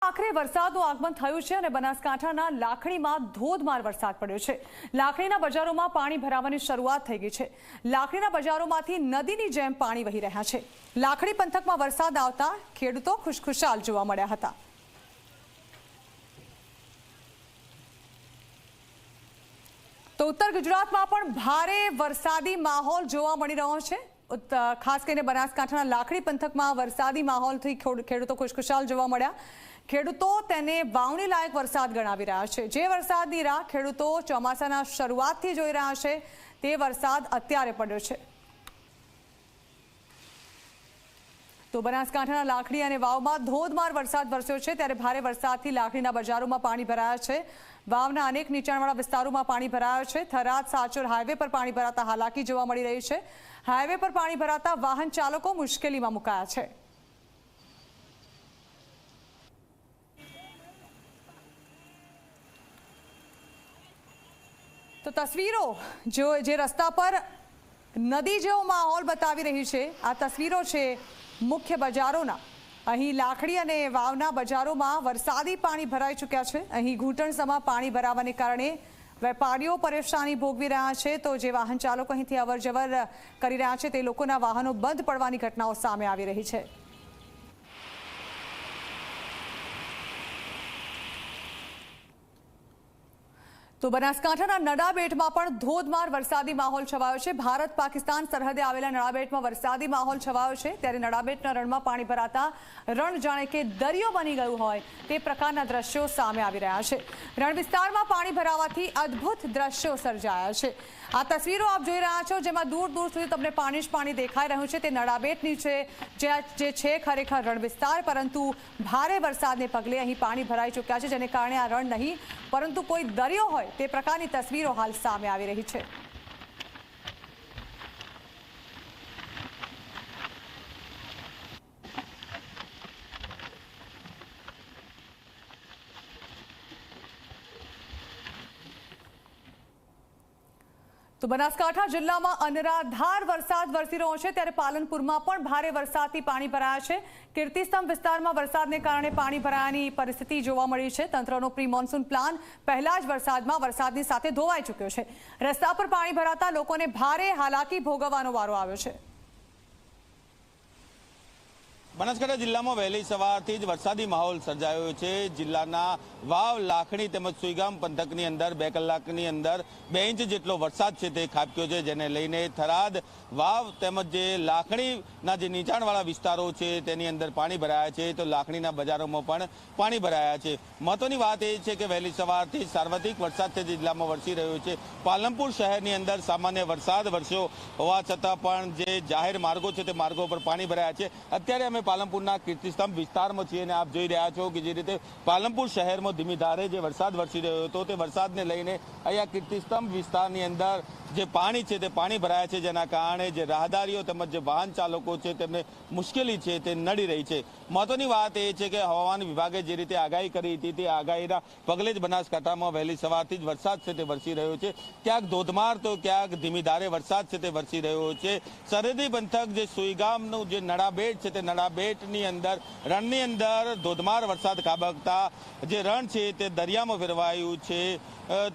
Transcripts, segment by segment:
આખરે વરસાદનું આગમન થયું છે અને બનાસકાંઠાના લાખણીમાં ધોધમાર વરસાદ પડ્યો છે। લાખણીના બજારોમાં પાણી ભરાવાની શરૂઆત થઈ ગઈ છે। લાખણીના બજારોમાંથી નદીની જેમ પાણી વહી રહ્યા છે। લાખણી પંથકમાં વરસાદ આવતા ખેડૂતો ખુશખુશાલ જોવા મળ્યા હતા। તો ઉત્તર ગુજરાતમાં પણ ભારે વરસાદી માહોલ જોવા મળી રહ્યો છે। ખાસ કરીને બનાસકાંઠાના લાખણી પંથકમાં વરસાદી માહોલથી ખેડૂતો ખુશખુશાલ જોવા મળ્યા। ખેડૂતો તેને વાવણી લાયક વરસાદ ગણાવી રહ્યા છે। જે વરસાદની રાહ ખેડૂતો ચોમાસાના શરૂઆતથી જોઈ રહ્યા છે તે વરસાદ અત્યારે પડ્યો છે। તો બનાસકાંઠાના લાખણી અને વાવમાં ધોધમાર વરસાદ વરસ્યો છે, ત્યારે ભારે વરસાદથી લાખણીના બજારોમાં પાણી ભરાયા છે। વાવના અનેક નીચાણવાળા વિસ્તારોમાં પાણી ભરાયા છે। થરાદ સાચોર હાઈવે પર પાણી ભરાતા હાલાકી જોવા મળી રહી છે। હાઈવે પર પાણી ભરાતા વાહન ચાલકો મુશ્કેલીમાં મુકાયા છે। તો તસવીરો જે રસ્તા પર નદી જેવો માહોલ બતાવી રહી છે, આ તસવીરો છે મુખ્ય બજારોના। અહીં લાખણી અને વાવના બજારોમાં વરસાદી પાણી ભરાઈ ચૂક્યા છે। અહીં ઘૂંટણસમાં પાણી ભરાવાને કારણે વેપારીઓ પરેશાની ભોગવી રહ્યા છે, તો જે વાહન ચાલકો અહીંથી અવરજવર કરી રહ્યા છે તે લોકોના વાહનો બંધ પડવાની ઘટનાઓ સામે આવી રહી છે। તો બનાસકાંઠાના નડાબેટમાં પણ ધોધમાર વરસાદી માહોલ છવાયો છે। ભારત પાકિસ્તાન સરહદે આવેલા નડાબેટમાં વરસાદી માહોલ છવાયો છે, ત્યારે નડાબેટના રણમાં પાણી ભરાતા રણ જાણે કે દરિયો બની ગયું હોય તે પ્રકારના દ્રશ્યો સામે આવી રહ્યા છે। રણ વિસ્તારમાં પાણી ભરાવાથી અદ્ભુત દ્રશ્યો સર્જાયા છે। આ તસવીરો આપ જોઈ રહ્યા છો, જેમાં દૂર દૂર સુધી તમને પાણી જ પાણી દેખાઈ રહ્યું છે, તે નડાબેટની છે, જે છે ખરેખર રણ વિસ્તાર, પરંતુ ભારે વરસાદને પગલે અહીં પાણી ભરાઈ ચૂક્યા છે, જેને કારણે આ રણ નહીં પરંતુ કોઈ દરિયો હોય તે પ્રકારની તસવીરો હાલ સામે આવી રહી છે। તો બનાસકાંઠા જિલ્લામાં અનરાધાર વરસાદ વરસી રહ્યો છે, ત્યારે પાલનપુરમાં પણ ભારે વરસાદથી પાણી ભરાયા છે। કીર્તિસ્તંભ વિસ્તારમાં વરસાદને કારણે પાણી ભરાવાની પરિસ્થિતિ જોવા મળી છે। તંત્રનો પ્રી મોન્સૂન પ્લાન પહેલા જ વરસાદની સાથે ધોવાઈ ચૂક્યો છે। રસ્તા પર પાણી ભરાતા લોકોને ભારે હાલાકી ભોગવવાનો વારો આવ્યો છે। બનાસકાંઠા જિલ્લામાં વહેલી સવારથી જ વરસાદી માહોલ સર્જાયો છે। જિલ્લાના વાવ, લાખણી તેમજ સુઈગામ પંથકની અંદર 2 કલાકની અંદર 2 ઇંચ જેટલો વરસાદ છે તે ખાબક્યો છે, જેને લઈને થરાદ, વાવ તેમજ જે લાખણીના જે નીચાણવાળા વિસ્તારો છે તેની અંદર પાણી ભરાયા છે, તો લાખણીના બજારોમાં પણ પાણી ભરાયા છે। મહત્વની વાત એ છે કે વહેલી સવારથી સાર્વત્રિક વરસાદ છે જિલ્લામાં વરસી રહ્યો છે। પાલનપુર શહેરની અંદર સામાન્ય વરસાદ વરસ્યો હોવા છતાં પણ જે જાહેર માર્ગો છે તે માર્ગો પર પાણી ભરાયા છે। અત્યારે અમે પાલનપુરના કીર્તિસ્તંભ વિસ્તારમાં છીએ અને આપ જોઈ રહ્યા છો કે જે રીતે પાલનપુર શહેરમાં ધીમી ધારે જે વરસાદ વરસી રહ્યો હતો તે વરસાદને લઈને અહીંયા કીર્તિસ્તંભ વિસ્તારની અંદર જે પાણી છે તે પાણી ભરાયા છે, જેના કારણે જે રાહદારીઓ તેમજ જે વાહન ચાલકો છે તેમને મુશ્કેલી છે તે નડી રહી છે। મહત્વની વાત એ છે કે હવામાન વિભાગે જે રીતે આગાહી કરી હતી તે આગાહીના પગલે જ બનાસકાંઠામાં વહેલી સવારથી જ વરસાદ છે તે વરસી રહ્યો છે। ક્યાંક ધોધમાર તો ક્યાંક ધીમી ધારે વરસાદ છે તે વરસી રહ્યો છે। સરહદી પંથક જે સુઈગામનું જે નડાબેટ છે તે નડાબેટની અંદર રણની અંદર ધોધમાર વરસાદ ખાબકતા જે રણ છે તે દરિયામાં ફેરવાયું છે,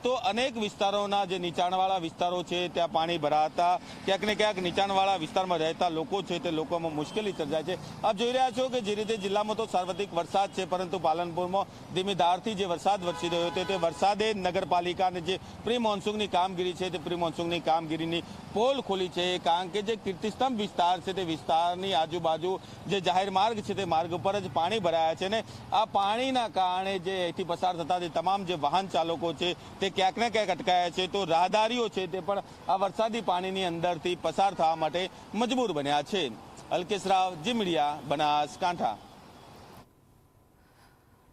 તો અનેક વિસ્તારોના જે નીચાણવાળા વિસ્તારો છે ત્યાં પાણી ભરાતા ક્યાંક ને ક્યાંક નીચાણવાળા વિસ્તારમાં રહેતા લોકો છે તે લોકોમાં મુશ્કેલી સર્જાય છે। આપ જોઈ રહ્યા છો કે જે રીતે જિલ્લામાં તો સાર્વત્રિક વરસાદ છે, પરંતુ પાલનપુરમાં ધીમી ધારથી જે વરસાદ વરસી રહ્યો હતો તે વરસાદે નગરપાલિકાને જે પ્રી મોન્સૂનની કામગીરી છે તે પ્રી મોન્સૂનની કામગીરીની પોલ ખોલી છે, કારણ કે જે કીર્તિસ્તંભ વિસ્તાર છે તે વિસ્તારની આજુબાજુ જે જાહેર માર્ગ છે તે માર્ગ પર જ પાણી ભરાયા છે, ને આ પાણીના કારણે જે અહીંથી પસાર થતા જે તમામ જે વાહન ચાલકો છે તે ક્યાંક ને ક્યાંક અટકાયા છે, તો રાહદારીઓ છે તે પણ આ વરસાદી પાણીની અંદરથી પસાર થવા માટે મજબૂર બન્યા છે। અલ્કેશ રાવ, જી મીડિયા, બનાસકાંઠા।